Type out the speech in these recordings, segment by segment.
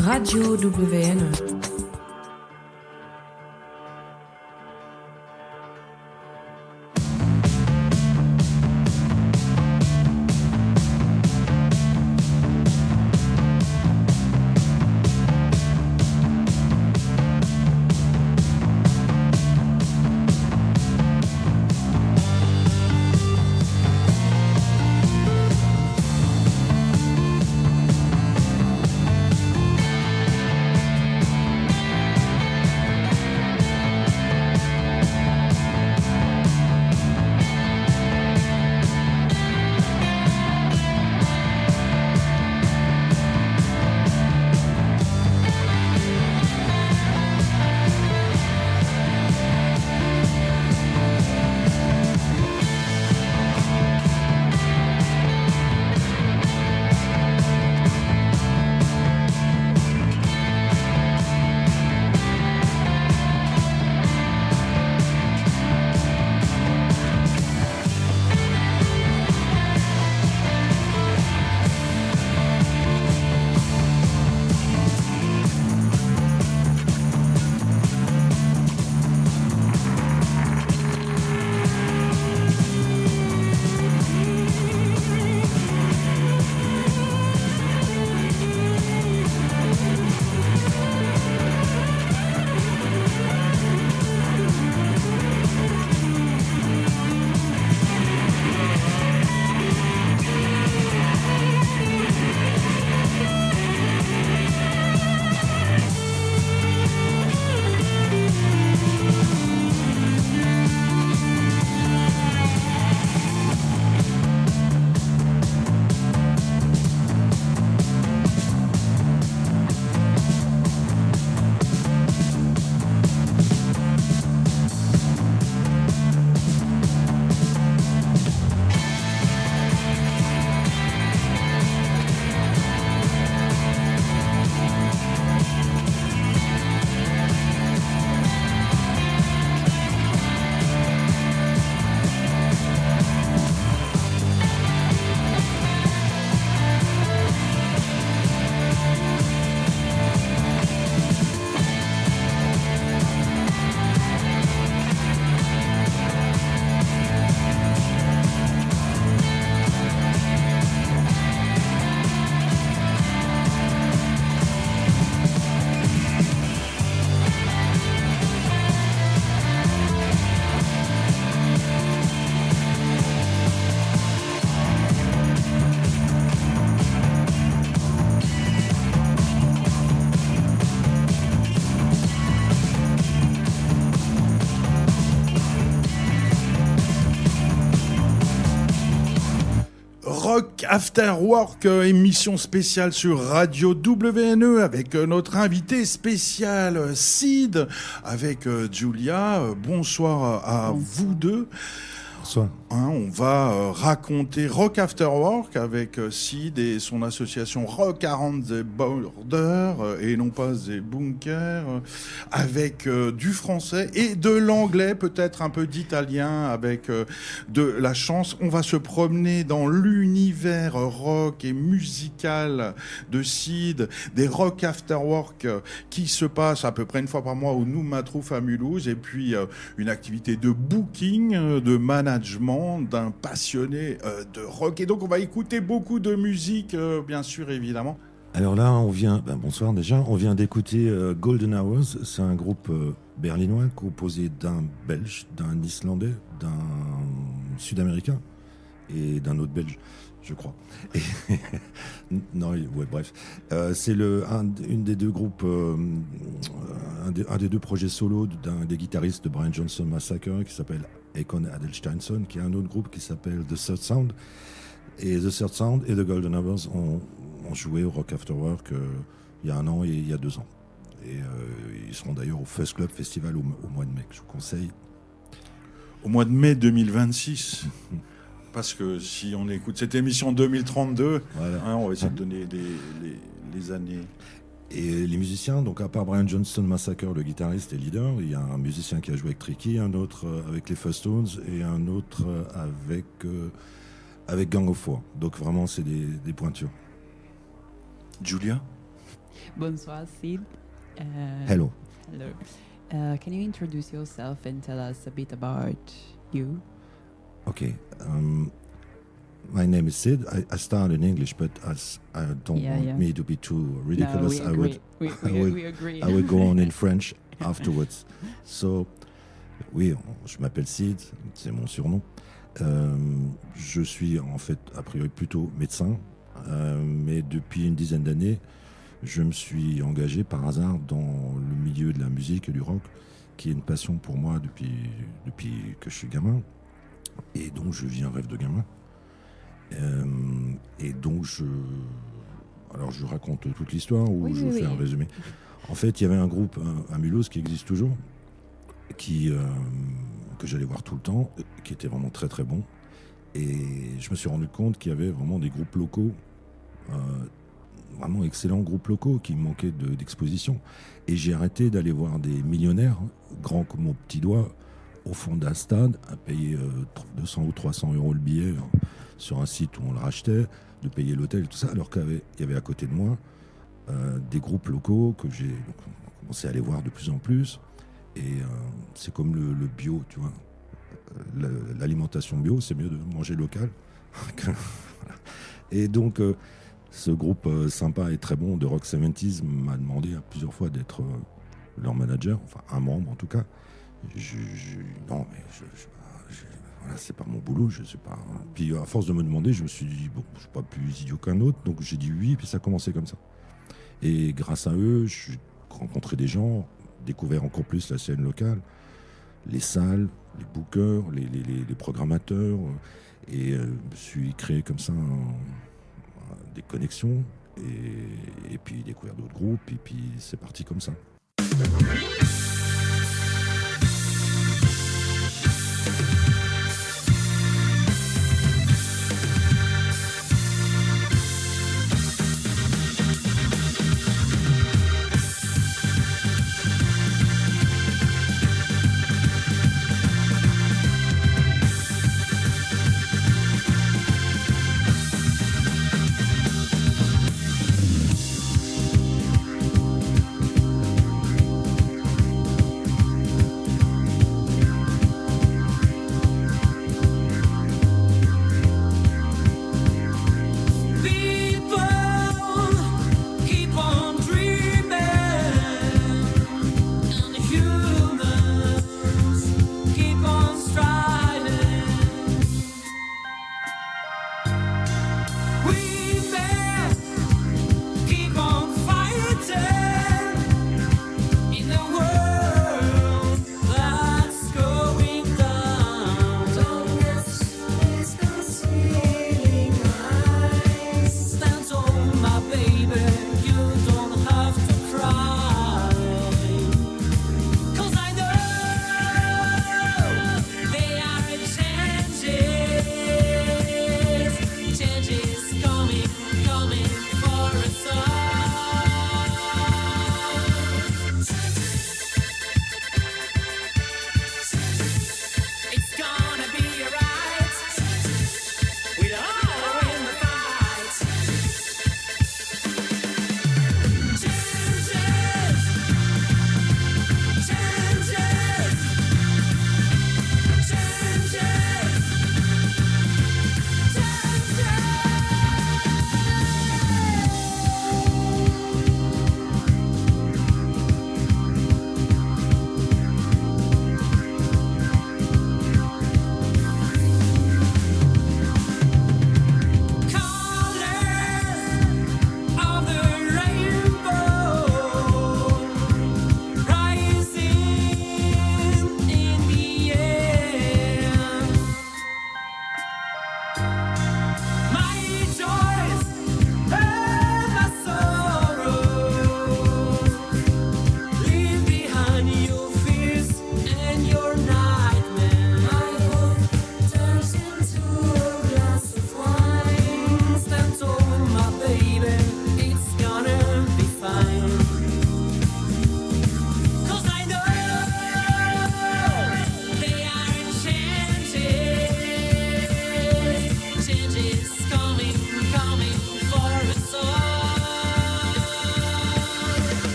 Radio WN. Rock After Work, émission spéciale sur Radio WNE avec notre invité spécial Sid, avec Julia. Bonsoir à vous deux. Bonsoir. On va raconter Rock After Work avec Sid et son association Rock Around the Border et non pas des bunkers, avec du français et de l'anglais, peut-être un peu d'italien, avec de la chance. On va se promener dans l'univers rock et musical de Sid, des Rock After Work qui se passent à peu près une fois par mois au Noumatrouf à Mulhouse, et puis une activité de booking, de management d'un passionné de rock. Et donc on va écouter beaucoup de musique, bien sûr, évidemment. Alors là, bonsoir déjà, on vient d'écouter Golden Hours. C'est un groupe berlinois composé d'un Belge, d'un Islandais, d'un Sud-Américain et d'un autre Belge, je crois. Bref. C'est une des deux groupes, un des deux projets solo d'un des guitaristes de Brian Johnson Massacre qui s'appelle Econ Adelsteinson, qui est un autre groupe qui s'appelle The Third Sound. Et The Third Sound et The Golden Hours ont joué au Rock After Work il y a 1 an et il y a 2 ans. Et ils seront d'ailleurs au Fuzz Club Festival au mois de mai, que je vous conseille. Au mois de mai 2026. Parce que si on écoute cette émission 2032, voilà. On va essayer de donner les années. Et les musiciens, donc à part Brian Johnson Massacre, le guitariste et leader, il y a un musicien qui a joué avec Tricky, un autre avec les Fuzz-Tones et un autre avec Gang of Four. Donc vraiment, c'est des pointures. Julia ? Bonsoir, Sid. Hello. Hello. Can you introduce yourself and tell us a bit about you? Okay. My name is Sid. I start in English, but as I don't want me to be too ridiculous, No, we agree. I will go on in French afterwards. So, oui, je m'appelle Sid, c'est mon surnom. Je suis en fait a priori plutôt médecin, mais depuis une dizaine d'années, je me suis engagé par hasard dans le milieu de la musique et du rock, qui est une passion pour moi depuis que je suis gamin. Et donc je vis un rêve de gamin. Et donc je raconte toute l'histoire ou je fais un résumé. En fait, il y avait un groupe à Mulhouse qui existe toujours, que j'allais voir tout le temps, qui était vraiment très très bon. Et je me suis rendu compte qu'il y avait vraiment des groupes locaux, vraiment excellents groupes locaux qui manquaient d'exposition. Et j'ai arrêté d'aller voir des millionnaires, grands comme mon petit doigt, au fond d'un stade, à payer 200 ou 300 euros le billet sur un site où on le rachetait, de payer l'hôtel et tout ça, alors qu'il y avait à côté de moi des groupes locaux que j'ai commencé à aller voir de plus en plus. Et c'est comme le bio, tu vois. L'alimentation bio, c'est mieux de manger local. Et donc, ce groupe sympa et très bon de Rock 70s m'a demandé plusieurs fois d'être leur manager, enfin un membre en tout cas. Non, mais voilà, c'est pas mon boulot, je sais pas. Puis à force de me demander, je me suis dit, bon, je suis pas plus idiot qu'un autre, donc j'ai dit oui, puis ça a commencé comme ça. Et grâce à eux, j'ai rencontré des gens, découvert encore plus la scène locale, les salles, les bookers, les programmateurs, et je me suis créé comme ça des connexions, et puis découvert d'autres groupes, et puis c'est parti comme ça.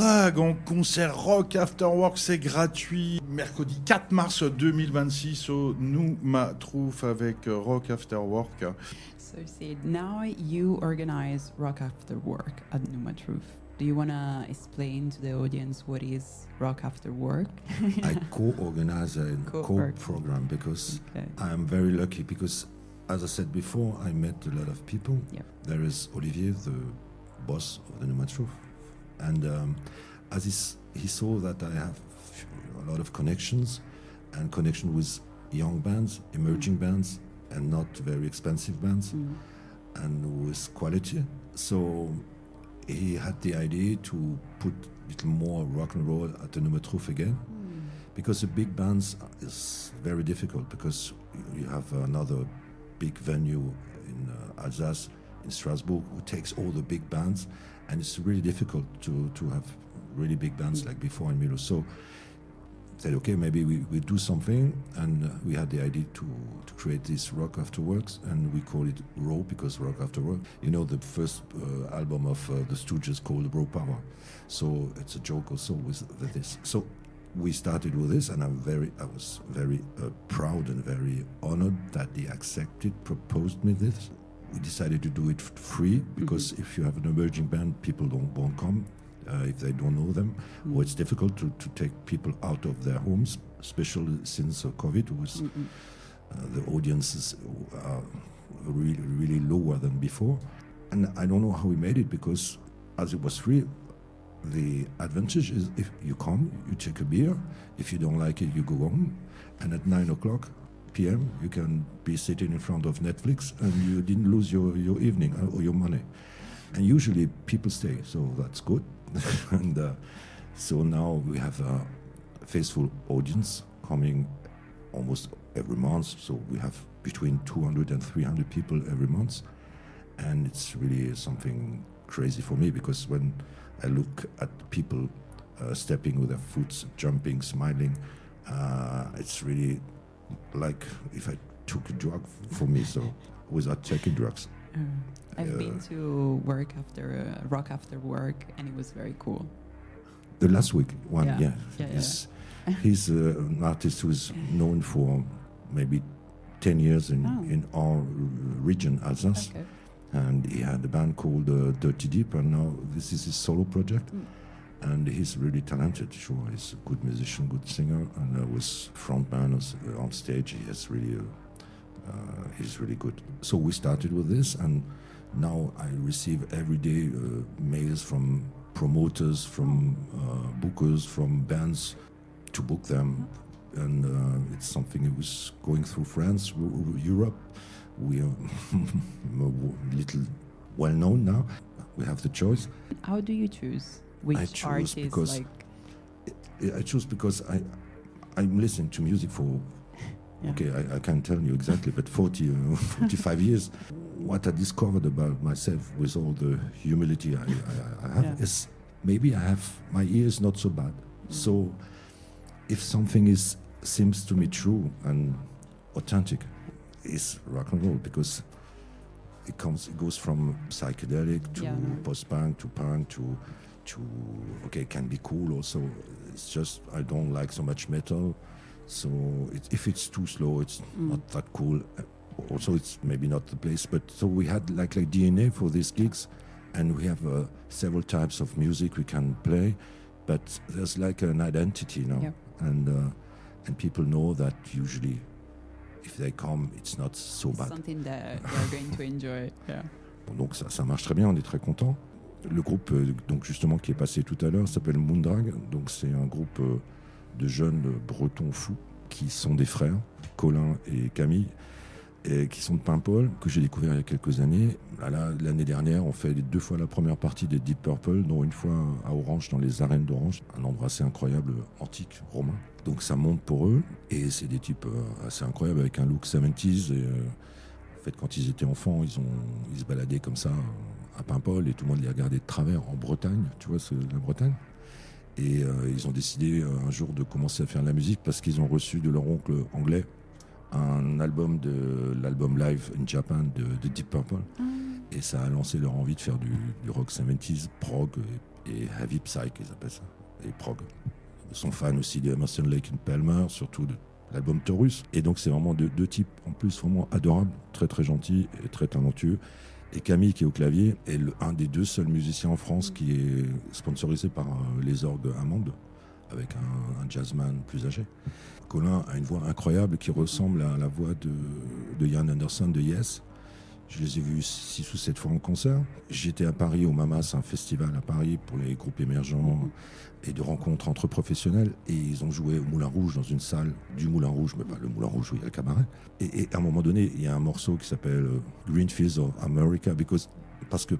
Prague en concert Rock After Work, c'est gratuit. Mercredi 4 mars 2026 au Numa Trouf avec Rock After Work. So Sid, now you organize Rock After Work at Numa Truth. Do you want to explain to the audience what is Rock After Work? I co-organize a Co-work. co-program because Okay. I'm very lucky because, as I said before, I met a lot of people. Yep. There is Olivier, the boss of the Numa Truth, and as he saw that I have a lot of connections and connection with young bands, emerging bands, and not very expensive bands, and with quality. So he had the idea to put a little more rock and roll at the Numa Truth again, because the big bands is very difficult because you have another big venue in Alsace, in Strasbourg, who takes all the big bands, and it's really difficult to have really big bands like before in Milo. So said, okay, maybe we do something, and we had the idea to create this Rock After Works, and we call it RAW because Rock After Work. You know, the first album of the Stooges called Raw Power, so it's a joke also with this. So we started with this, and I was very proud and very honored that they accepted, proposed me this. We decided to do it free because if you have an emerging band, people won't come. If they don't know them, or it's difficult to take people out of their homes, especially since COVID, was the audiences are really lower than before. And I don't know how we made it because as it was free, the advantage is if you come, you take a beer. If you don't like it, you go home. And at 9:00 p.m., you can be sitting in front of Netflix and you didn't lose your evening or your money. And usually people stay, so that's good. And so now we have a faithful audience coming almost every month. So we have between 200 and 300 people every month. And it's really something crazy for me because when I look at people stepping with their foot, jumping, smiling, it's really like if I took a drug for me, so without taking drugs. I've been to Rock After Work, and it was very cool. The last week one, Yeah. He's an artist who's known for maybe 10 years in our region, Alsace. Okay. And he had a band called Dirty Deep, and now this is his solo project. And he's really talented, sure. He's a good musician, good singer, and was frontman on stage. He's really good. So we started with this, and now I receive every day mails from promoters, from bookers, from bands to book them. And it's something that was going through France, Europe. We are a little well known now. We have the choice. How do you choose which I choose artists? because I choose because I'm listening to music for. Yeah. Okay, I can't tell you exactly, but 45 years. What I discovered about myself with all the humility I have is maybe I have my ears not so bad. So if something seems to me true and authentic, it's rock and roll because it goes from psychedelic to post-punk to punk to okay, it can be cool also. It's just I don't like so much metal. So if it's too slow, it's not that cool. Also, it's maybe not the place. But so we had like DNA for these gigs, and we have several types of music we can play. But there's like an identity now, and people know that usually, if they come, it's not so bad. Something that they're going to enjoy. Yeah. Donc ça marche très bien, on est très content. Le groupe donc justement qui est passé tout à l'heure s'appelle Moondrag. Donc c'est un groupe de jeunes bretons fous qui sont des frères, Colin et Camille, et qui sont de Paimpol, que j'ai découvert il y a quelques années. L'année dernière, on fait 2 fois la première partie des Deep Purple, dont une fois à Orange, dans les arènes d'Orange, un endroit assez incroyable, antique, romain. Donc ça monte pour eux, et c'est des types assez incroyables, avec un look 70s. Et, en fait, quand ils étaient enfants, ils se baladaient comme ça à Paimpol, et tout le monde les regardait de travers en Bretagne, tu vois, c'est la Bretagne. Et ils ont décidé un jour de commencer à faire de la musique parce qu'ils ont reçu de leur oncle anglais un album de l'album Live in Japan de Deep Purple. Et ça a lancé leur envie de faire du rock 70s, prog et heavy psych, ils appellent ça, et prog. Ils sont fans aussi d'Emerson, Lake and Palmer, surtout de l'album Taurus. Et donc c'est vraiment deux types en plus vraiment adorables, très très gentils et très talentueux. Et Camille qui est au clavier est un des 2 seuls musiciens en France qui est sponsorisé par les orgues Hammond, avec un jazzman plus âgé. Colin a une voix incroyable qui ressemble à la voix de Ian Anderson de Yes. Je les ai vus 6 ou 7 fois en concert. J'étais à Paris au Mamas, un festival à Paris pour les groupes émergents et de rencontres entre professionnels. Et ils ont joué au Moulin Rouge, dans une salle du Moulin Rouge, mais pas le Moulin Rouge où il y a le cabaret. Et à un moment donné, il y a un morceau qui s'appelle Greenfields of America, parce que,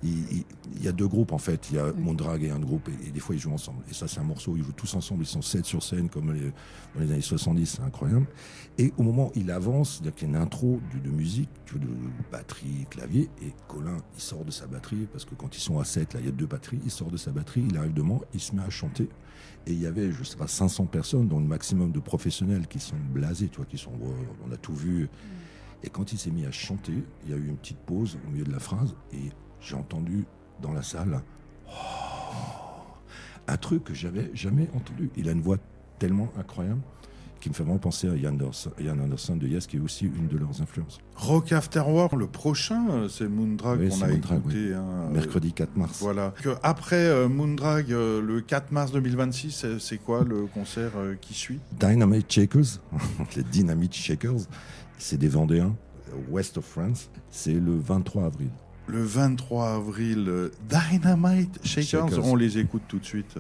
il y a 2 groupes en fait. Il y a Moondrag et un groupe, et des fois ils jouent ensemble. Et ça, c'est un morceau où ils jouent tous ensemble. Ils sont 7 sur scène, comme dans les années 70, c'est incroyable. Et au moment où il avance, c'est-à-dire qu'il y a une intro de musique, de batterie, clavier, et Colin, il sort de sa batterie, parce que quand ils sont à 7, là, il y a 2 batteries, il sort de sa batterie, il arrive devant, il se met à chanter. Et il y avait, je sais pas, 500 personnes, dont le maximum de professionnels qui sont blasés, tu vois, qui sont, on a tout vu. Et quand il s'est mis à chanter, il y a eu une petite pause au milieu de la phrase et j'ai entendu dans la salle un truc que j'avais jamais entendu. Il a une voix tellement incroyable qui me fait vraiment penser à Ian Anderson de Yes, qui est aussi une de leurs influences. Rock After War, le prochain, c'est Moondrag qu'on a écouté. Oui. Mercredi 4 mars. Voilà. Après Moondrag, le 4 mars 2026, c'est quoi le concert qui suit? Dynamite Shakers, les Dynamite Shakers, c'est des Vendéens, West of France, c'est le 23 avril. Le 23 avril, Dynamite Shakers, on les écoute tout de suite.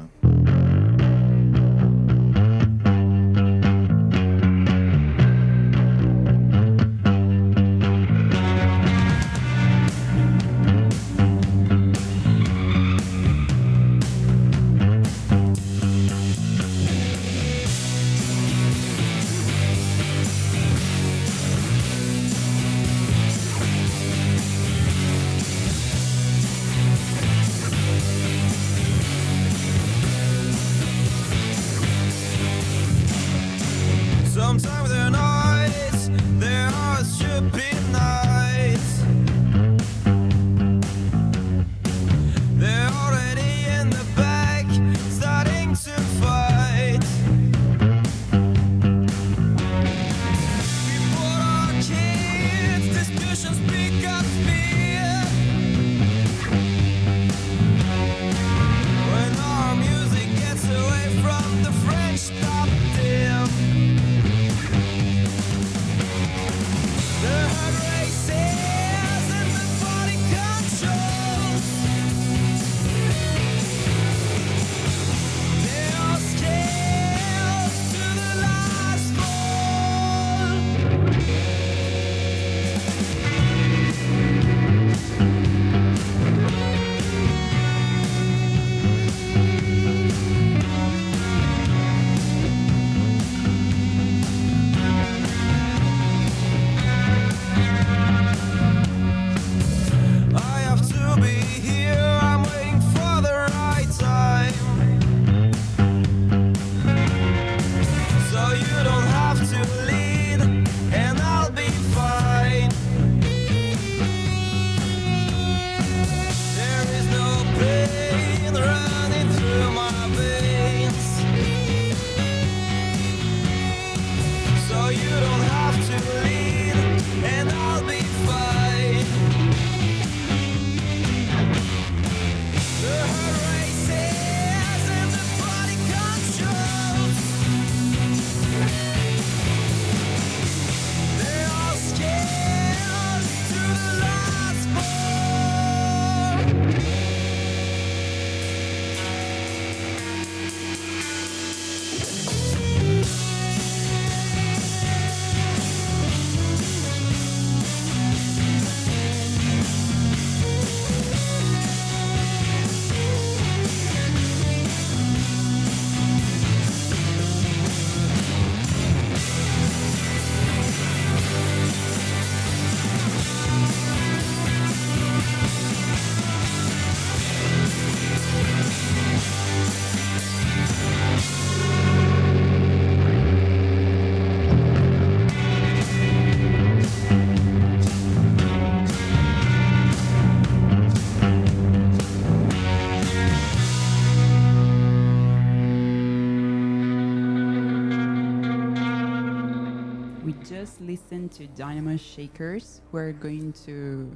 listen to Dynamo Shakers, who are going to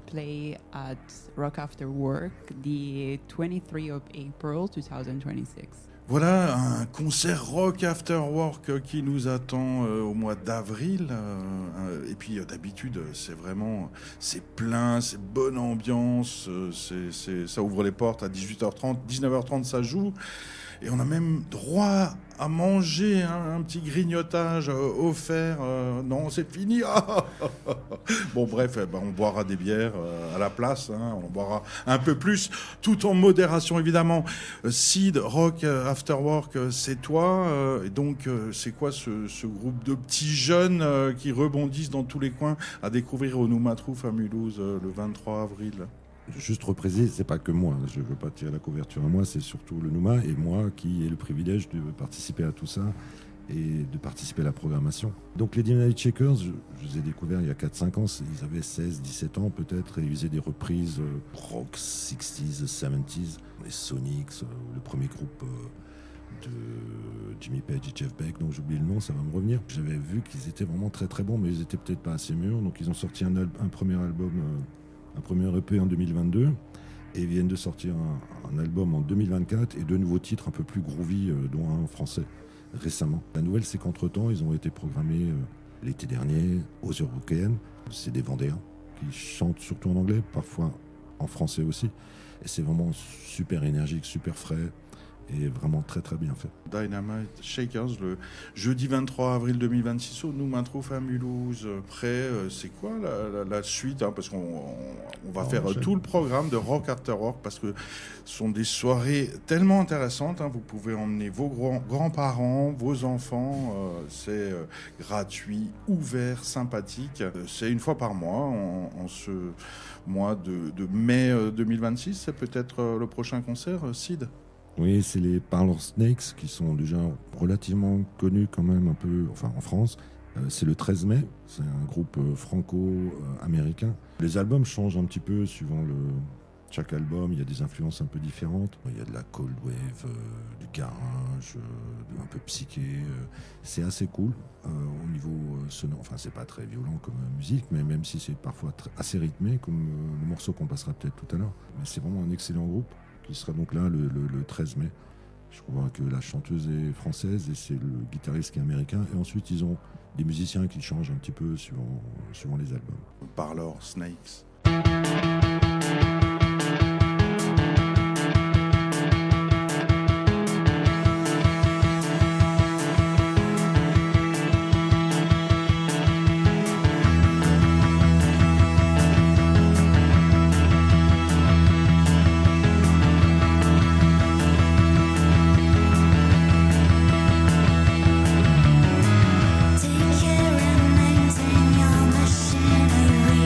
play at Rock After Work the 23 of April 2026. Voilà un concert Rock After Work qui nous attend au mois d'avril. Et puis d'habitude, c'est plein, c'est bonne ambiance, ça ouvre les portes à 18h30, 19h30 ça joue. Et on a même droit à manger un petit grignotage offert. Non, c'est fini. Bon, bref, on boira des bières à la place. On en boira un peu plus, tout en modération, évidemment. Sid, Rock After Work, c'est toi. Et donc, c'est quoi ce groupe de petits jeunes qui rebondissent dans tous les coins à découvrir au Noumatrouf à Mulhouse le 23 avril? Juste repréciser, c'est pas que moi, je veux pas tirer la couverture à moi, c'est surtout le Nouma et moi qui ai le privilège de participer à tout ça et de participer à la programmation. Donc les Dynamite Shakers, je les ai découverts il y a 4-5 ans, ils avaient 16-17 ans peut-être, et ils faisaient des reprises rock 60s, 70s, les Sonics, le premier groupe de Jimmy Page et Jeff Beck, donc j'oublie le nom, ça va me revenir. J'avais vu qu'ils étaient vraiment très très bons, mais ils étaient peut-être pas assez mûrs, donc ils ont sorti un premier album, un premier EP en 2022, et ils viennent de sortir un album en 2024 et deux nouveaux titres un peu plus groovy, dont un en français récemment. La nouvelle, c'est qu'entre-temps, ils ont été programmés l'été dernier aux Européennes. C'est des Vendéens qui chantent surtout en anglais, parfois en français aussi, et c'est vraiment super énergique, super frais, et vraiment très très bien fait. Dynamite Shakers le jeudi 23 avril 2026 au Noumatrouf à Mulhouse. Après, c'est quoi la suite, parce qu'on va faire tout le programme de Rock After Work, parce que ce sont des soirées tellement intéressantes. Vous pouvez emmener vos grands-parents, vos enfants. C'est gratuit, ouvert, sympathique. C'est une fois par mois, en ce mois de mai 2026. C'est peut-être le prochain concert, Sid? Oui, c'est les Parlor Snakes qui sont déjà relativement connus quand même un peu, enfin en France. C'est le 13 mai, c'est un groupe franco-américain. Les albums changent un petit peu suivant chaque album, il y a des influences un peu différentes. Il y a de la cold wave, du garage, un peu psyché. C'est assez cool au niveau sonore. Enfin, c'est pas très violent comme musique, mais même si c'est parfois assez rythmé, comme le morceau qu'on passera peut-être tout à l'heure. Mais c'est vraiment un excellent groupe qui sera donc là le 13 mai. Je crois que la chanteuse est française et c'est le guitariste qui est américain. Et ensuite, ils ont des musiciens qui changent un petit peu suivant les albums. Parlor Snakes. Take care and maintain your machinery.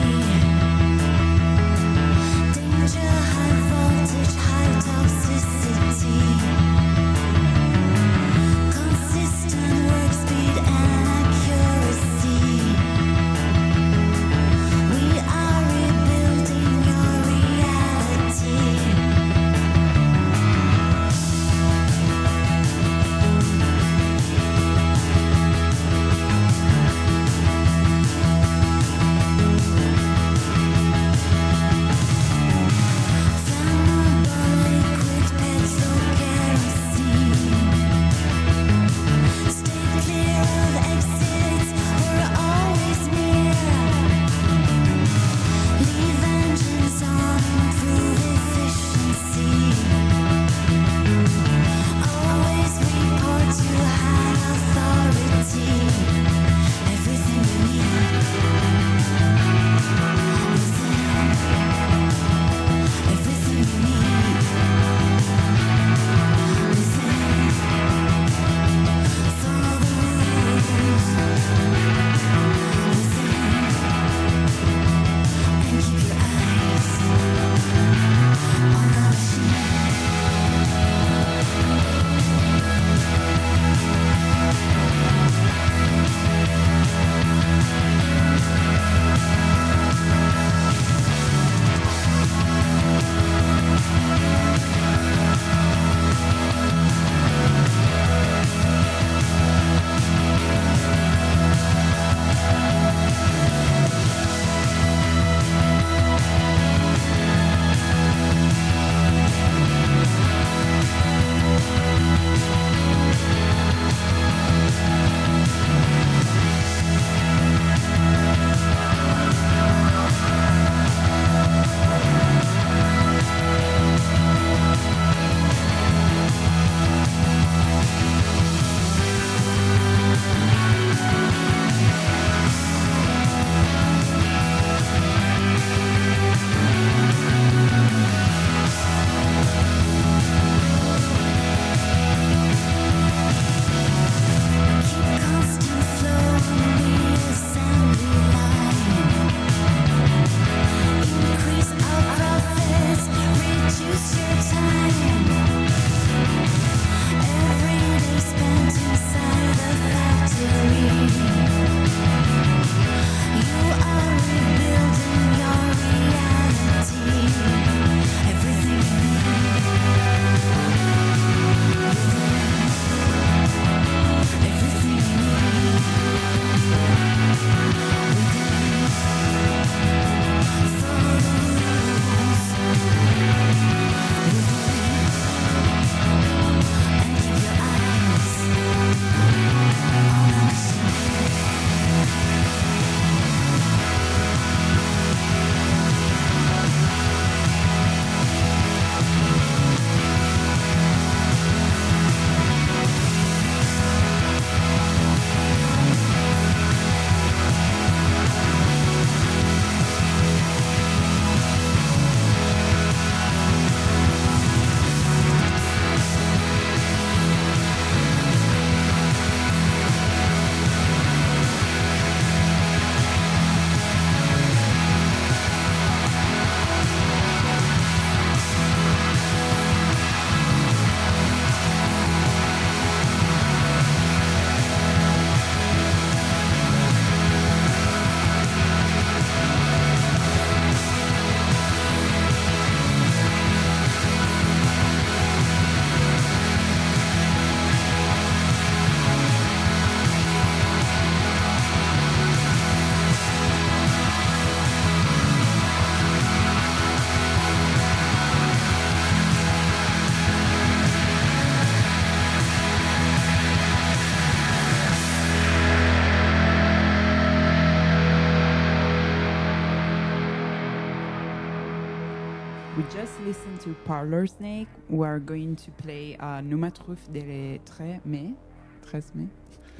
We just listened to Parlor Snake, who are going to play Numatruf dès le 13 mai.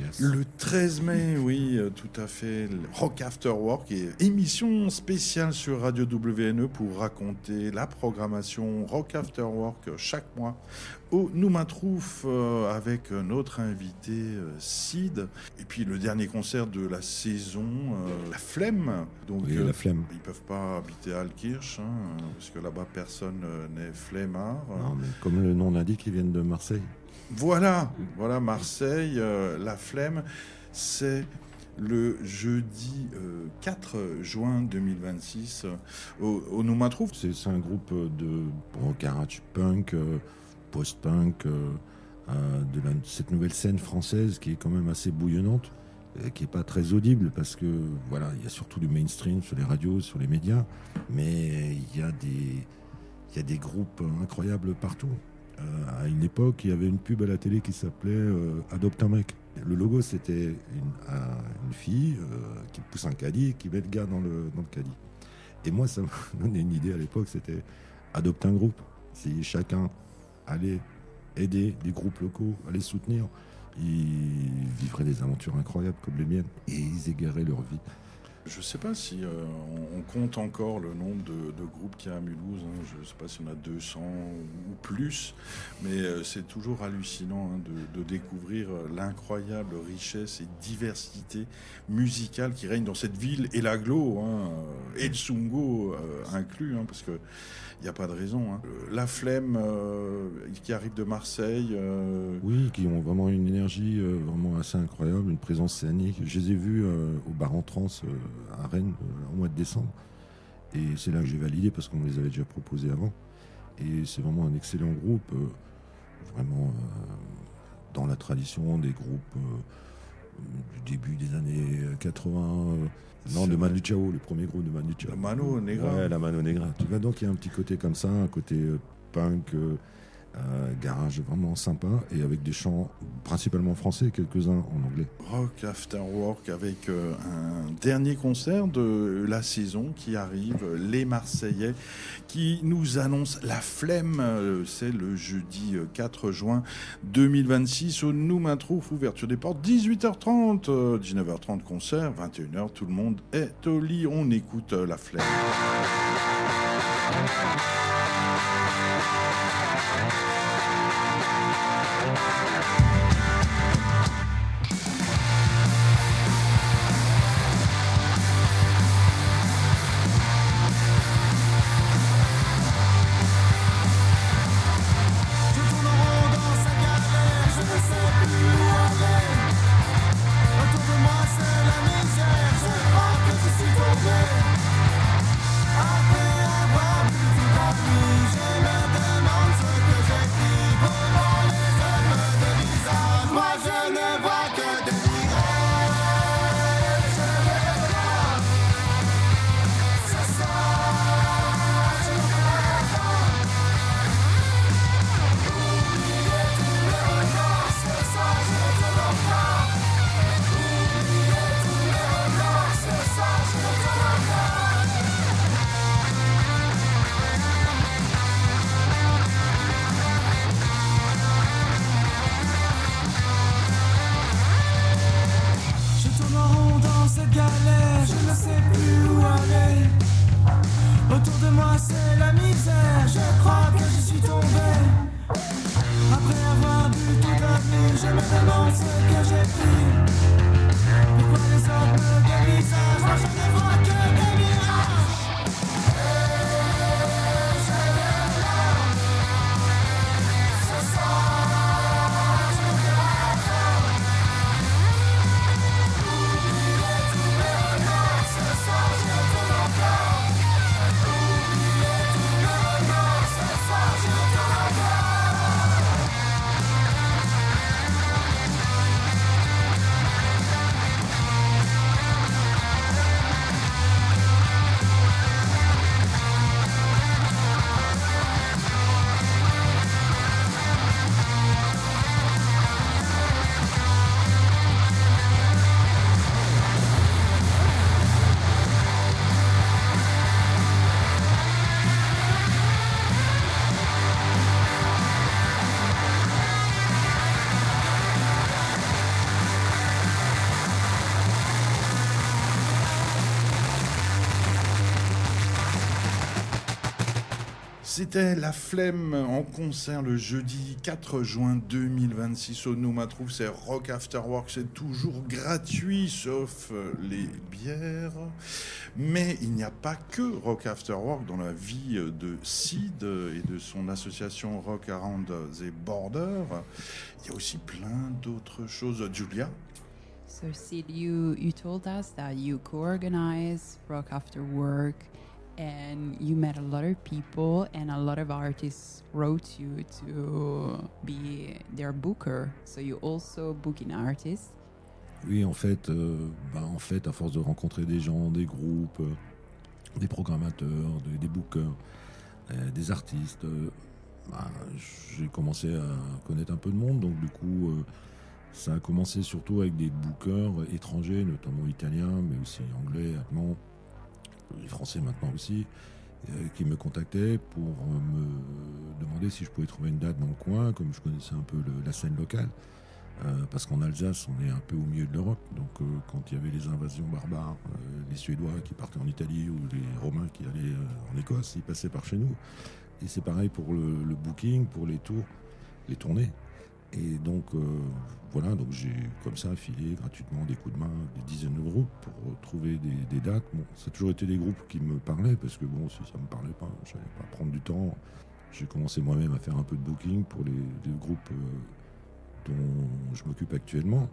Yes. Le 13 mai, oui, tout à fait. Le Rock After Work, émission spéciale sur Radio WNE pour raconter la programmation Rock After Work chaque mois au Numatrouf avec notre invité Sid. Et puis le dernier concert de la saison, La Flemme. Donc, Oui, La Flemme. Ils ne peuvent pas habiter à Altkirch, parce que là-bas personne n'est flemmard. Non, mais comme le nom l'indique, ils viennent de Marseille. Voilà, Marseille, La Flemme, c'est le jeudi 4 juin 2026 au Numatrouf. C'est un groupe de garage punk, post-punk, de cette nouvelle scène française qui est quand même assez bouillonnante, et qui n'est pas très audible parce que voilà, il y a surtout du mainstream sur les radios, sur les médias, mais il y a des groupes incroyables partout. À une époque, il y avait une pub à la télé qui s'appelait Adopte un mec. Le logo, c'était une fille qui pousse un caddie et qui met le gars dans le caddie. Et moi, ça m'a donné une idée à l'époque, c'était adopter un groupe. Si chacun allait aider des groupes locaux, allait soutenir, ils vivraient des aventures incroyables comme les miennes et ils égaraient leur vie. Je ne sais pas si on compte encore le nombre de groupes qu'il y a à Mulhouse. Je ne sais pas si on a 200 ou plus, mais c'est toujours hallucinant de découvrir l'incroyable richesse et diversité musicale qui règne dans cette ville, et l'agglo, et le Sungo inclus, parce que il n'y a pas de raison. La Flemme qui arrive de Marseille. Oui, qui ont vraiment une énergie vraiment assez incroyable, une présence scénique. Je les ai vus au bar en trans à Rennes au mois de décembre. Et c'est là que j'ai validé parce qu'on me les avait déjà proposés avant. Et c'est vraiment un excellent groupe, vraiment dans la tradition des groupes du début des années 80. Non, de Manu Chao, le premier groupe de Manu Chao. La Mano Negra. Ouais, la Mano Negra. Tu vois, donc il y a un petit côté comme ça, un côté punk, garage vraiment sympa, et avec des chants principalement français, quelques-uns en anglais. Rock After Work avec un dernier concert de la saison qui arrive, les Marseillais qui nous annoncent La Flemme. C'est le jeudi 4 juin 2026 au Numatrouf, ouverture des portes 18h30, 19h30 concert, 21h tout le monde est au lit. On écoute La Flemme. Je me demande ce que j'écris, comment les jeunes me dévisagent. C'était La Flemme en concert le jeudi 4 juin 2026 au Noumatrouf. C'est Rock After Work, c'est toujours gratuit sauf les bières. Mais il n'y a pas que Rock After Work dans la vie de Sid et de son association Rock Around the Border. Il y a aussi plein d'autres choses. Julia? So Sid, you told us that you co-organize Rock After Work and you met a lot of people and a lot of artists wrote you to be their booker. So you also booking artists. Oui, en fait, à force de rencontrer des gens, des groupes, des programmateurs, des bookers, des artistes, j'ai commencé à connaître un peu de monde. Donc du coup, ça a commencé surtout avec des bookers étrangers, notamment italiens, mais aussi anglais, allemands, les français maintenant aussi, qui me contactaient pour me demander si je pouvais trouver une date dans le coin, comme je connaissais un peu la scène locale. Parce qu'en Alsace, on est un peu au milieu de l'Europe. Donc quand il y avait les invasions barbares, les Suédois qui partaient en Italie ou les Romains qui allaient en Écosse, ils passaient par chez nous. Et c'est pareil pour le booking, pour les tours, les tournées. Et donc voilà, donc j'ai comme ça filé gratuitement des coups de main, des dizaines de groupes pour trouver des dates. Bon, ça a toujours été des groupes qui me parlaient parce que bon, si ça me parlait pas, je n'allais pas prendre du temps. J'ai commencé moi-même à faire un peu de booking pour les groupes dont je m'occupe actuellement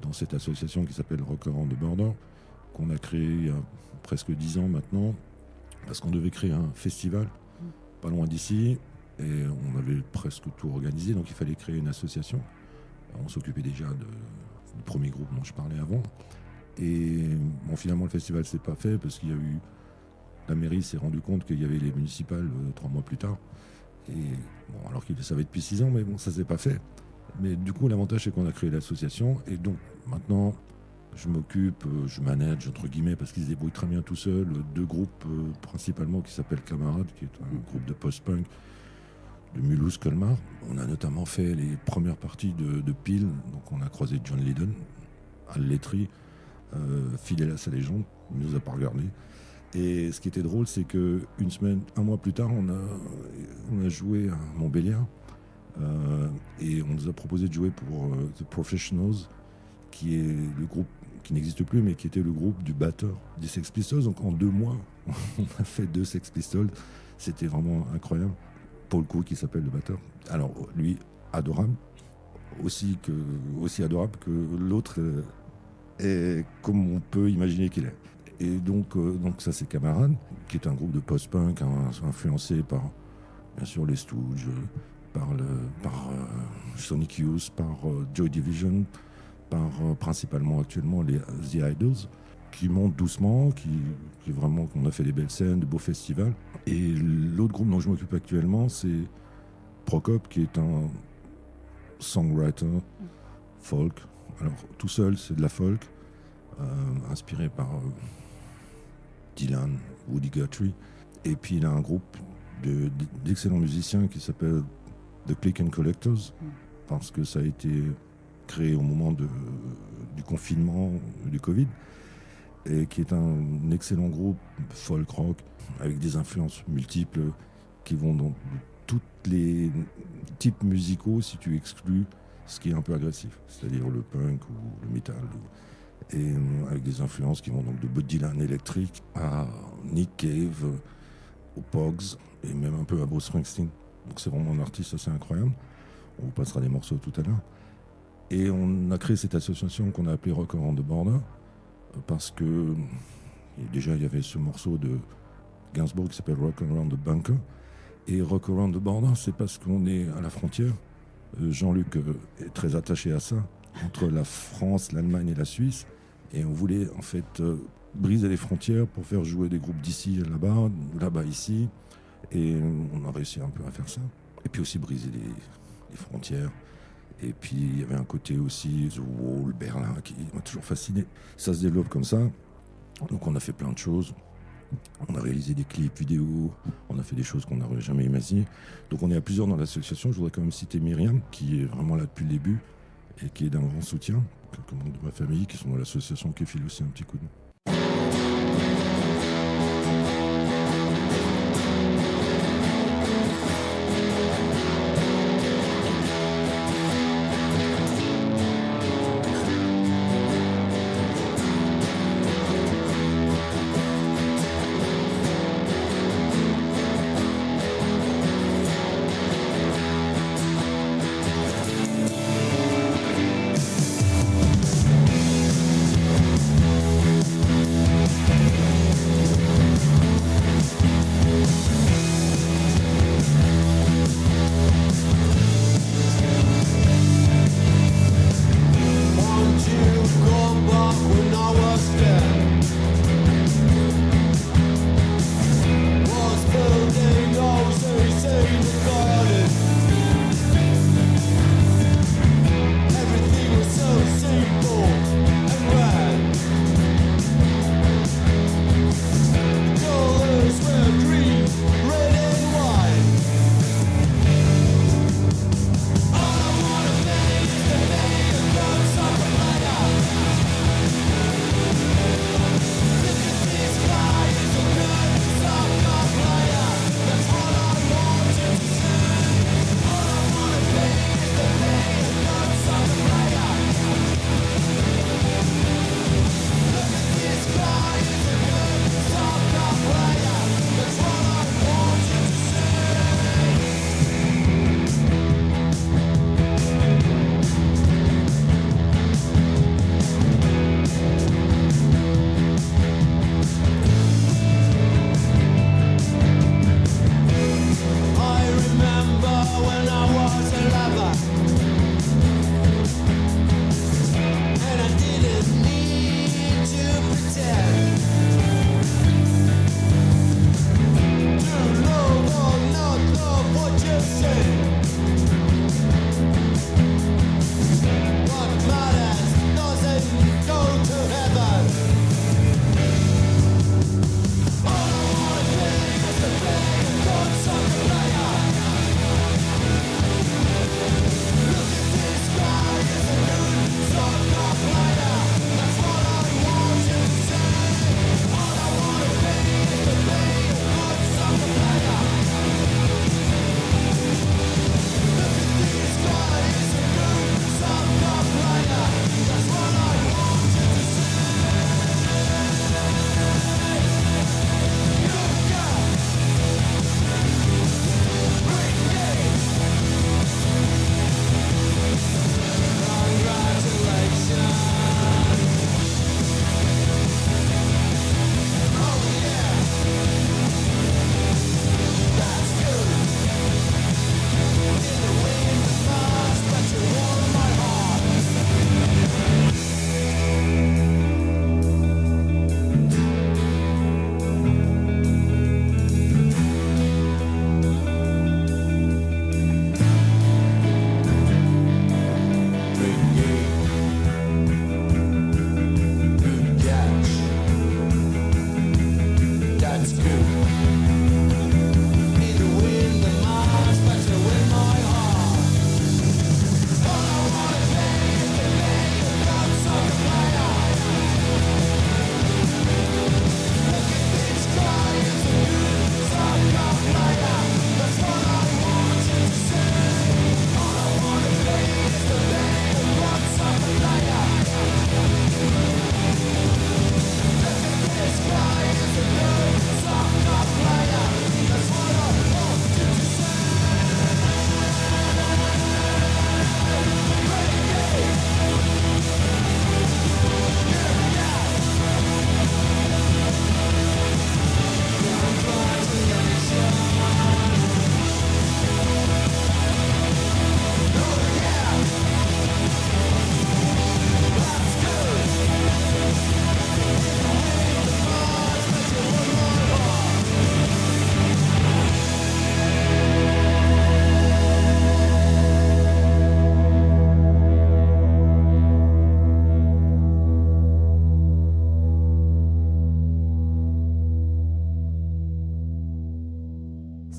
dans cette association qui s'appelle Rock Around the Border, qu'on a créée il y a presque 10 ans maintenant, parce qu'on devait créer un festival pas loin d'ici. Et on avait presque tout organisé, donc il fallait créer une association. On s'occupait déjà du premier groupe dont je parlais avant. Et bon, finalement, le festival ne s'est pas fait parce qu'il y a eu... La mairie s'est rendu compte qu'il y avait les municipales 3 mois plus tard. Et bon, alors qu'ils le savaient depuis 6 ans, mais bon, ça ne s'est pas fait. Mais du coup, l'avantage, c'est qu'on a créé l'association. Et donc, maintenant, je m'occupe, je manage, entre guillemets, parce qu'ils se débrouillent très bien tout seuls, 2 groupes principalement qui s'appellent Camarades, qui est un groupe de post-punk de Mulhouse, Colmar. On a notamment fait les premières parties de Peel, donc on a croisé John Lydon, Al Lettrey, fidèle à sa légende, il ne nous a pas regardé. Et ce qui était drôle, c'est un mois plus tard, on a joué à Montbéliard, et on nous a proposé de jouer pour The Professionals, qui est le groupe qui n'existe plus, mais qui était le groupe du batteur des Sex Pistols. Donc en 2 mois, on a fait 2 Sex Pistols, c'était vraiment incroyable. Paul Cook, qui s'appelle le batteur. Alors, lui, adorable. Aussi adorable que l'autre est comme on peut imaginer qu'il est. Et donc ça, c'est Camarade, qui est un groupe de post-punk influencé par, bien sûr, les Stooges, par Sonic Youth, par Joy Division, par principalement actuellement les The Idols, qui montent doucement, qui vraiment, qu'on a fait des belles scènes, de beaux festivals. Et l'autre groupe dont je m'occupe actuellement, c'est Procop, qui est un songwriter folk. Alors, tout seul, c'est de la folk, inspiré par Dylan, Woody Guthrie. Et puis, il a un groupe d'excellents musiciens qui s'appelle The Click and Collectors, parce que ça a été créé au moment du confinement du Covid, et qui est un excellent groupe folk rock avec des influences multiples qui vont dans tous les types musicaux si tu exclus ce qui est un peu agressif, c'est-à-dire le punk ou le metal, et avec des influences qui vont donc de Bob Dylan électrique à Nick Cave, aux Pogs et même un peu à Bruce Springsteen. Donc c'est vraiment un artiste assez incroyable. On vous passera des morceaux tout à l'heure. Et on a créé cette association qu'on a appelée Rock Around the Border, parce que déjà il y avait ce morceau de Gainsbourg qui s'appelle Rock Around the Bunker, et Rock Around the Border, c'est parce qu'on est à la frontière. Jean-Luc est très attaché à ça, entre la France, l'Allemagne et la Suisse, et on voulait en fait briser les frontières pour faire jouer des groupes d'ici là-bas, là-bas ici, et on a réussi un peu à faire ça. Et puis aussi briser les frontières. Et puis il y avait un côté aussi, The Wall, Berlin, qui m'a toujours fasciné. Ça se développe comme ça. Donc on a fait plein de choses. On a réalisé des clips vidéo, on a fait des choses qu'on n'aurait jamais imaginées. Donc on est à plusieurs dans l'association. Je voudrais quand même citer Myriam, qui est vraiment là depuis le début et qui est d'un grand soutien. Quelques membres de ma famille qui sont dans l'association qui filent aussi un petit coup de main.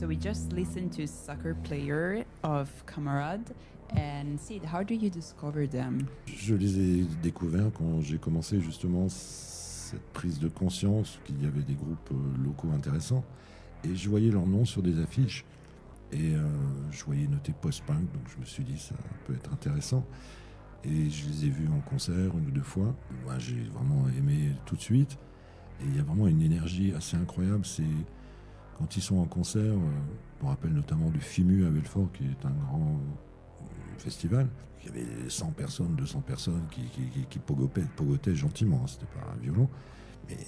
So we just listened to Soccer Player of Camarade. And Sid, how do you discover them? Je les ai découverts quand j'ai commencé justement cette prise de conscience qu'il y avait des groupes locaux intéressants. Et je voyais leurs noms sur des affiches. Et je voyais noté post-punk, donc je me suis dit ça peut être intéressant. Et je les ai vus en concert une ou deux fois. Moi, j'ai vraiment aimé tout de suite. Et il y a vraiment une énergie assez incroyable. C'est quand ils sont en concert, je me rappelle notamment du FIMU à Belfort, qui est un grand festival. Il y avait 100 personnes, 200 personnes qui pogotaient gentiment. C'était pas violent. Mais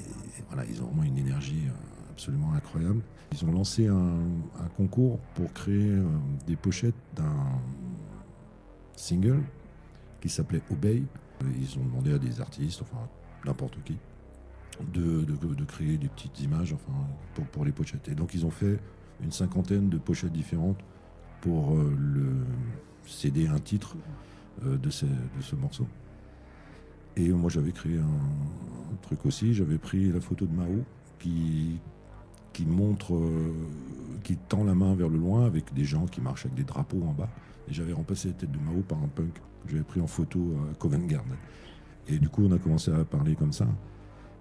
voilà, ils ont vraiment une énergie absolument incroyable. Ils ont lancé un concours pour créer des pochettes d'un single qui s'appelait Obey. Ils ont demandé à des artistes, enfin n'importe qui, de créer des petites images pour les pochettes. Et donc ils ont fait une 50aine de pochettes différentes pour le CD, un titre de ce morceau. Et moi j'avais créé un truc aussi, j'avais pris la photo de Mao qui montre, qui tend la main vers le loin avec des gens qui marchent avec des drapeaux en bas. Et j'avais remplacé la tête de Mao par un punk que j'avais pris en photo à Covent Garden. Et du coup, on a commencé à parler comme ça.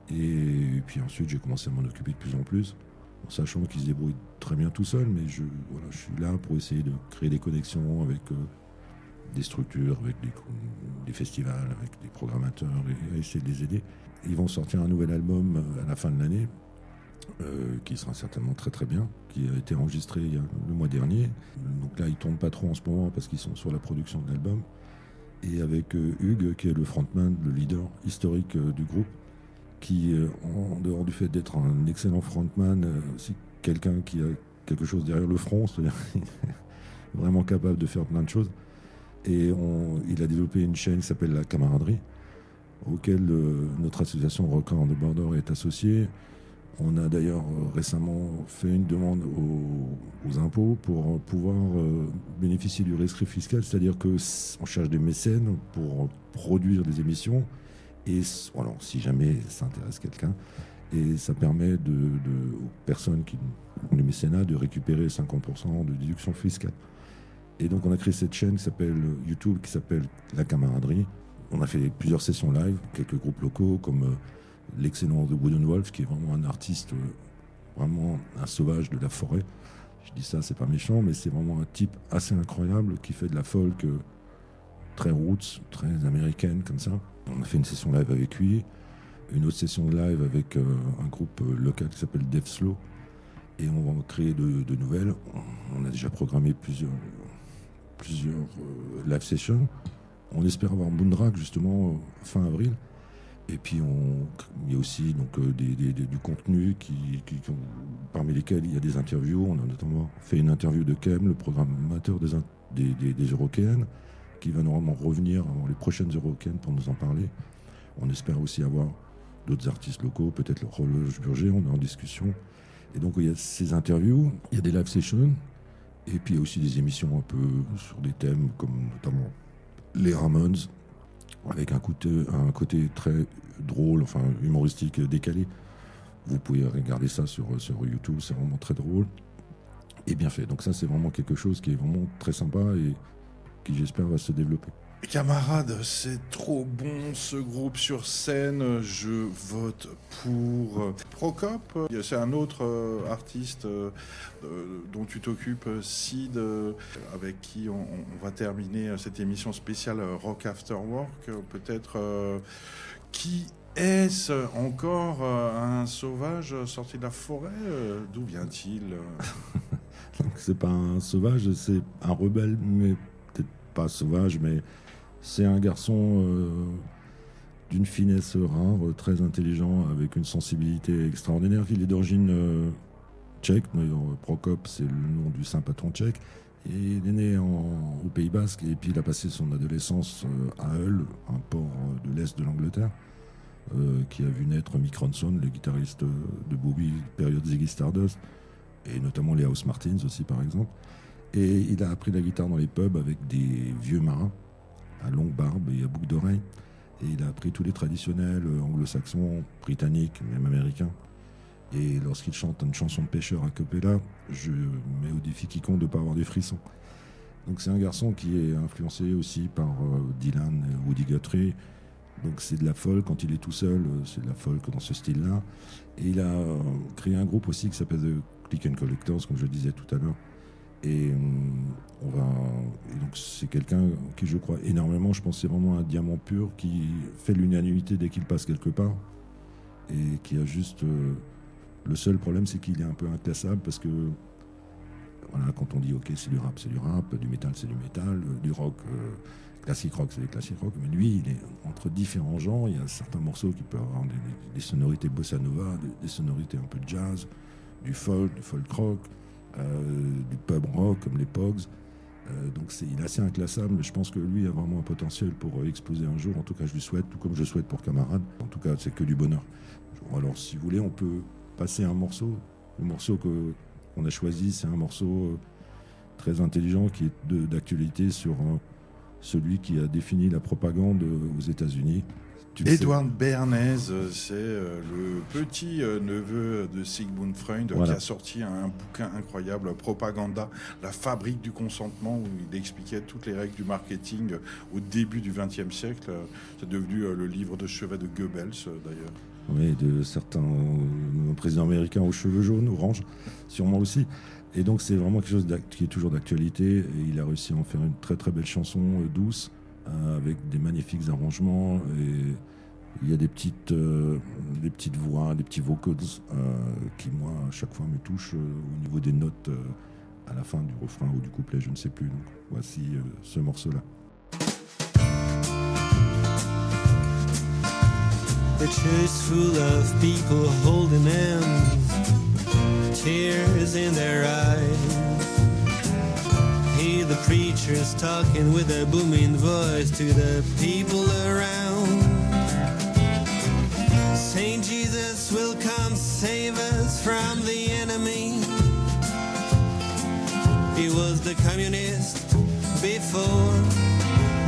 Et puis ensuite, j'ai commencé à m'en occuper de plus en plus, en sachant qu'il se débrouille très bien tout seul. Mais je suis là pour essayer de créer des connexions avec des structures, avec des festivals, avec des programmateurs, et essayer de les aider. Ils vont sortir un nouvel album à la fin de l'année, qui sera certainement très très bien, qui a été enregistré le mois dernier. Donc là, ils ne tournent pas trop en ce moment parce qu'ils sont sur la production de l'album. Et avec Hugues, qui est le frontman, le leader historique du groupe, qui, en dehors du fait d'être un excellent frontman, aussi quelqu'un qui a quelque chose derrière le front, c'est-à-dire vraiment capable de faire plein de choses. Et il a développé une chaîne qui s'appelle La Camaraderie, auquel notre association Rock on the Border est associée. On a d'ailleurs récemment fait une demande aux impôts pour pouvoir bénéficier du rescrit fiscal, c'est-à-dire qu'on cherche des mécènes pour produire des émissions, et voilà, si jamais ça intéresse quelqu'un, et ça permet aux personnes qui ont les mécénats de récupérer 50% de déduction fiscale. Et donc on a créé cette chaîne qui s'appelle YouTube, qui s'appelle La Camaraderie. On a fait plusieurs sessions live, quelques groupes locaux comme l'excellent The Wooden Wolf, qui est vraiment un artiste, vraiment un sauvage de la forêt. Je dis ça, c'est pas méchant, mais c'est vraiment un type assez incroyable qui fait de la folk très roots, très américaine comme ça. On a fait une session live avec lui, une autre session de live avec un groupe local qui s'appelle Death Slow, et on va en créer de nouvelles. On a déjà programmé plusieurs live sessions. On espère avoir Moondrag justement fin avril. Et puis il y a aussi donc, du contenu parmi lesquels il y a des interviews. On a notamment fait une interview de Kem, le programmateur des Eurokéennes, qui va normalement revenir avant les prochaines Eurokéennes pour nous en parler. On espère aussi avoir d'autres artistes locaux, peut-être le Horloge Burger, on est en discussion. Et donc il y a ces interviews, il y a des live sessions, et puis il y a aussi des émissions un peu sur des thèmes comme notamment les Ramones, avec un côté très drôle, enfin humoristique, décalé. Vous pouvez regarder ça sur YouTube, c'est vraiment très drôle et bien fait. Donc ça, c'est vraiment quelque chose qui est vraiment très sympa et qui, j'espère, va se développer. Camarades, c'est trop bon ce groupe sur scène, je vote pour. Procop, c'est un autre artiste dont tu t'occupes, Sid, avec qui on va terminer cette émission spéciale Rock After Work. Peut-être qui est-ce encore un sauvage sorti de la forêt? D'où vient-il? C'est pas un sauvage, c'est un rebelle, mais peut-être pas sauvage, mais c'est un garçon d'une finesse rare, très intelligent, avec une sensibilité extraordinaire. Il est d'origine tchèque, Procop, c'est le nom du saint patron tchèque. Et il est né au Pays Basque, et puis il a passé son adolescence à Hull, un port de l'Est de l'Angleterre, qui a vu naître Mick Ronson, le guitariste de Bowie, période Ziggy Stardust, et notamment les House Martins aussi, par exemple. Et il a appris la guitare dans les pubs avec des vieux marins, à longue barbe et à boucle d'oreille. Et il a appris tous les traditionnels anglo-saxons, britanniques, même américains. Et lorsqu'il chante une chanson de pêcheur a cappella, je mets au défi quiconque de ne pas avoir des frissons. Donc c'est un garçon qui est influencé aussi par Dylan et Woody Guthrie. Donc c'est de la folk quand il est tout seul, c'est de la folk dans ce style-là. Et il a créé un groupe aussi qui s'appelle The Click and Collectors, comme je le disais tout à l'heure. Et donc c'est quelqu'un qui je crois énormément. Je pense que c'est vraiment un diamant pur qui fait l'unanimité dès qu'il passe quelque part. Et qui a juste... le seul problème, c'est qu'il est un peu inclassable parce que voilà, quand on dit ok, c'est du rap, du métal, c'est du métal, du rock, classique rock, c'est du classique rock, mais lui, il est entre différents genres. Il y a certains morceaux qui peuvent avoir des sonorités bossa nova, des sonorités un peu de jazz, du folk rock, du pub rock comme les Pogs. Donc il est assez inclassable, mais je pense que lui a vraiment un potentiel pour exploser un jour. En tout cas, je lui souhaite, tout comme je souhaite pour Camarade. En tout cas, c'est que du bonheur. Alors, si vous voulez, on peut passer un morceau. Le morceau qu'on a choisi, c'est un morceau très intelligent qui est d'actualité sur celui qui a défini la propagande aux États-Unis. Edward Bernays, c'est le petit neveu de Sigmund Freud, voilà, qui a sorti un bouquin incroyable, Propaganda, la fabrique du consentement, où il expliquait toutes les règles du marketing au début du XXe siècle. C'est devenu le livre de chevet de Goebbels, d'ailleurs. Oui, de certains présidents américains aux cheveux jaunes, orange, sûrement aussi. Et donc c'est vraiment quelque chose qui est toujours d'actualité. Et il a réussi à en faire une très très belle chanson douce, avec des magnifiques arrangements. Et il y a des petites voix, des petits vocals qui, moi, à chaque fois me touchent au niveau des notes à la fin du refrain ou du couplet, je ne sais plus. Donc voici ce morceau-là. The church full of people holding hands, tears in their eyes. Hear the preachers talking with a booming voice to the people around. Saint Jesus will come save us from the enemy. He was the communist before,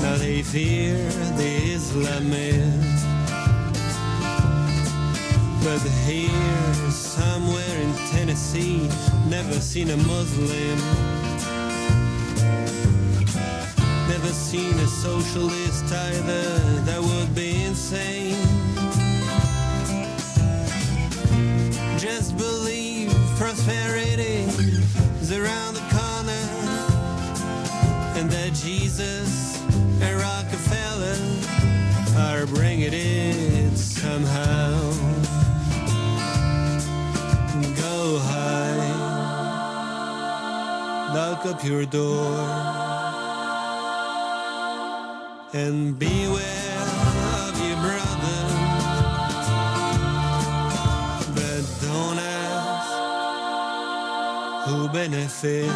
now they fear the Islamist. But here, somewhere in Tennessee, never seen a Muslim, never seen a socialist either, that would be insane. Just believe prosperity is around the corner, and that Jesus and Rockefeller are bringing it somehow. Go high, lock up your door, and beware of your brother, but don't ask who benefits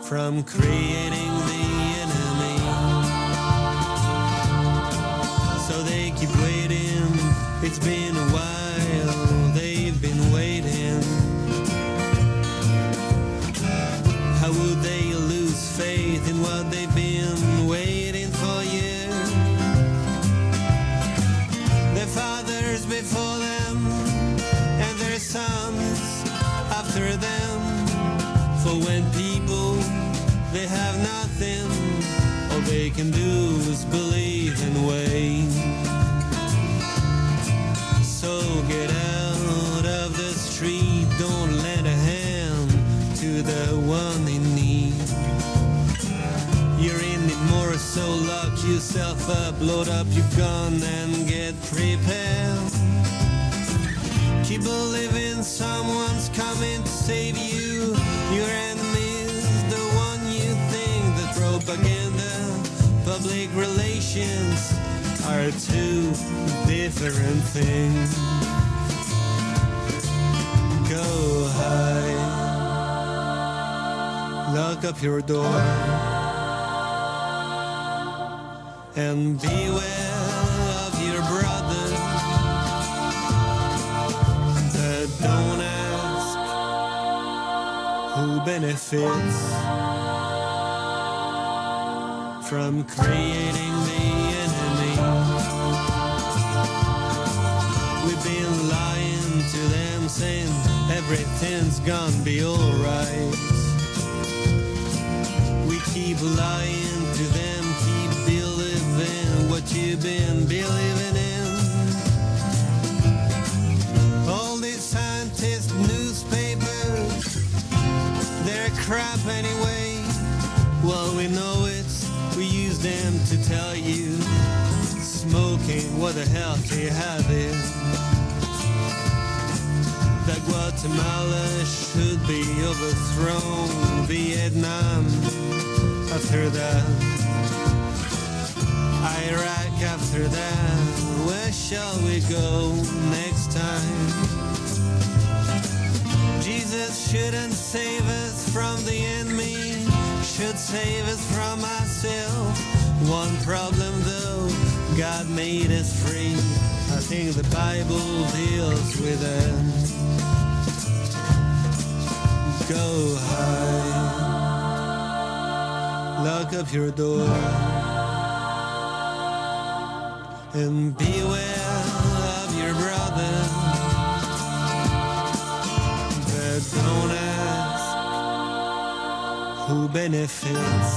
from creating the enemy. So they keep waiting, it's been a while, they've been waiting. How would they lose faith in what they've been waiting for years? Their fathers before them, and their sons after them. For when people, they have nothing, all they can do is believe and wait. So get out of the street, don't lend a hand to the one in need. You're in it more, so lock yourself up, load up your gun and get prepared. Keep believing someone's coming to save you. Your enemy's the one you think. That propaganda, public relations are two different things. Go high, lock up your door, and beware of your brother, but don't ask who benefits from creating the enemy. We've saying everything's gonna be alright. We keep lying to them, keep believing what you've been believing in. All these scientists, newspapers, they're crap anyway. Well, we know it, we use them to tell you smoking what the healthy habit. That Guatemala should be overthrown, Vietnam after that, Iraq after that. Where shall we go next time? Jesus shouldn't save us from the enemy, should save us from ourselves. One problem though, God made us free. I think the Bible deals with that. Go high, lock up your door, and beware of your brother. But don't ask who benefits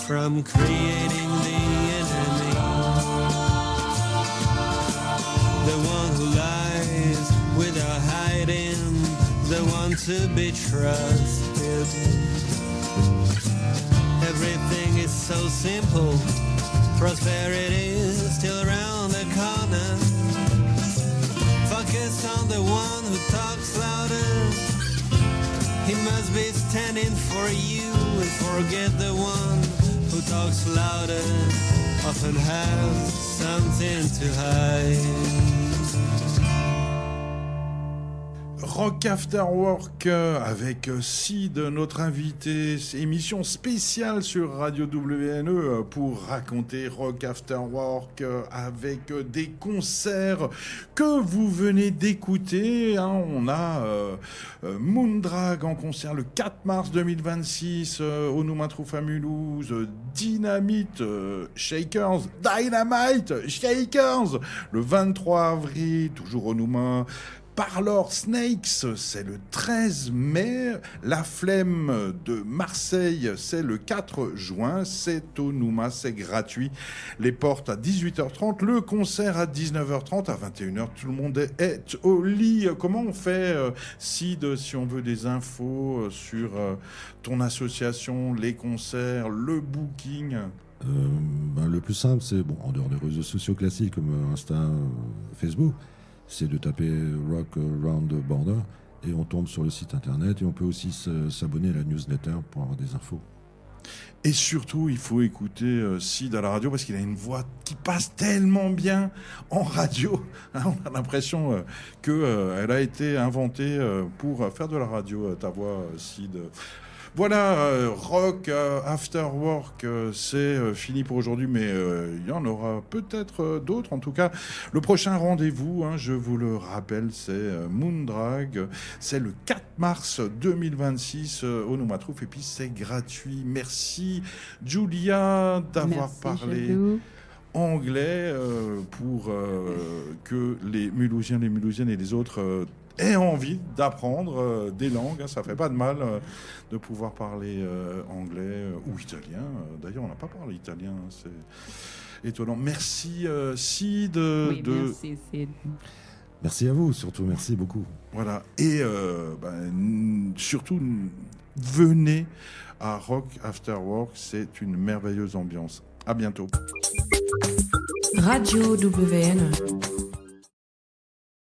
from creating the enemy. The one who lies without hiding, the one to be trusted. Everything is so simple, prosperity is still around the corner. Focus on the one who talks louder, he must be standing for you, and forget the one who talks louder, often has something to hide. Rock After Work avec Sid, notre invité, émission spéciale sur Radio WNE pour raconter Rock After Work avec des concerts que vous venez d'écouter. On a Moondrag en concert le 4 mars 2026 au Noumatrouf à Mulhouse, Dynamite Shakers le 23 avril, toujours au Nouma. Parlor Snakes, c'est le 13 mai. La Flemme de Marseille, c'est le 4 juin. C'est au Nouma, c'est gratuit. Les portes à 18h30, le concert à 19h30, à 21h. Tout le monde est au lit. Comment on fait, Sid, si on veut des infos sur ton association, les concerts, le booking? Le plus simple, c'est, en dehors des réseaux sociaux classiques comme Insta, Facebook, c'est de taper Rock Around the Border et on tombe sur le site internet, et on peut aussi s'abonner à la newsletter pour avoir des infos. Et surtout, il faut écouter Sid à la radio parce qu'il a une voix qui passe tellement bien en radio. On a l'impression qu'elle a été inventée pour faire de la radio, ta voix, Sid. Voilà, Rock After Work, c'est fini pour aujourd'hui, mais il y en aura peut-être d'autres. En tout cas, le prochain rendez-vous, je vous le rappelle, c'est Moondrag. C'est le 4 mars 2026 au Noumatrouf, et puis c'est gratuit. Merci, Julia, d'avoir parlé anglais pour que les Mulhousiens, les Mulhousiennes et les autres aient envie d'apprendre des langues. Ça fait pas de mal de pouvoir parler anglais ou italien. D'ailleurs, on n'a pas parlé italien, c'est étonnant. Merci Sid. Merci Sid. Merci à vous, surtout, merci beaucoup. Voilà, et surtout, venez à Rock After Work, c'est une merveilleuse ambiance. À bientôt. Radio WN.